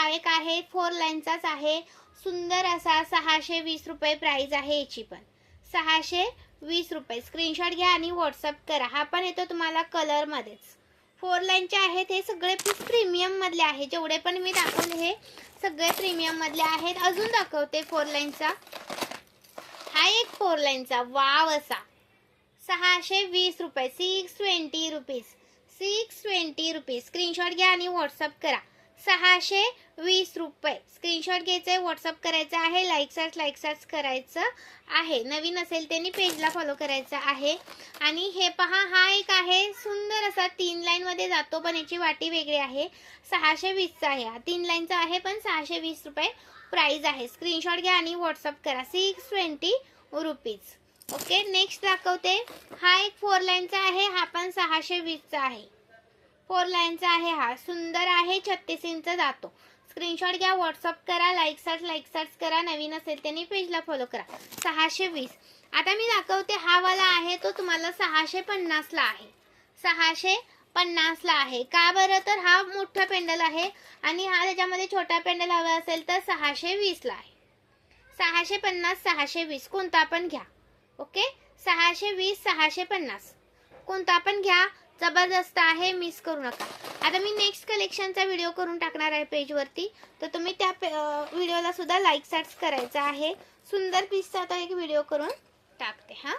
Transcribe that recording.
एक आहे 4 लाईनचाच आहे, सुंदर असा 620 रुपये प्राइस आहे याची पण, 620 रुपये. स्क्रीनशॉट घ्या आणि व्हॉट्सअप करा. हा पण येतो तुम्हाला कलरमध्येच. 4 लाईनचे आहेत, हे सगळे पीस प्रीमियममधले आहेत. जेवढे पण मी दाखवले हे सगळे प्रीमियममधले आहेत. अजून दाखवते 4 लाईनचा. हा एक 4 लाईनचा वाव असा 620 रुपये, 620 रुपीज, 620 रुपीज. स्क्रीनशॉट घ्या आणि व्हॉट्सअप करा. 620 रुपये. स्क्रीनशॉट घ्यायचा आहे, व्हॉट्सअप करायचं आहे, लाईक सर्च करायचं आहे. नवीन असेल त्यांनी पेजला फॉलो करायचं आहे. आणि हे पहा, हा एक आहे सुंदर असा 3 लाईनमध्ये जातो, पण याची वाटी वेगळी आहे. 620चा आहे, हा 3 लाईनचा आहे पण 620 रुपये प्राइस आहे. स्क्रीनशॉट घ्या आणि व्हॉट्सअप करा. 620 रुपीज. ओके, नेक्स्ट दाखवते. हा एक 4 लाईनचा आहे, हा पण 620चा आहे. 4 लाईनचा आहे, हा सुंदर आहे, 36 इंच जातो. स्क्रीनशॉट घ्या, व्हॉट्सअप करा, लाईक सर्च करा. नवीन असेल त्यांनी पेजला फॉलो करा. 620. आता मी दाखवते हा वाला आहे तो तुम्हाला 650 ला आहे. 650 ला आहे. का बरं, तर हा मोठा पेंडल आहे आणि हा त्याच्यामध्ये छोटा पेंडल हवा असेल तर 620 ला आहे. 650 620 कोणता पण घ्या. ओके, 620 650 कोणता पण घ्या. जबरदस्त आहे, मिस करू नका. आता मी नेक्स्ट कलेक्शनचा व्हिडिओ करून टाकणार आहे पेजवरती, तर तुम्ही त्या व्हिडिओला सुद्धा लाईक सर्च करायचा आहे. सुंदर पीसचा आता एक व्हिडिओ करून टाकते. हा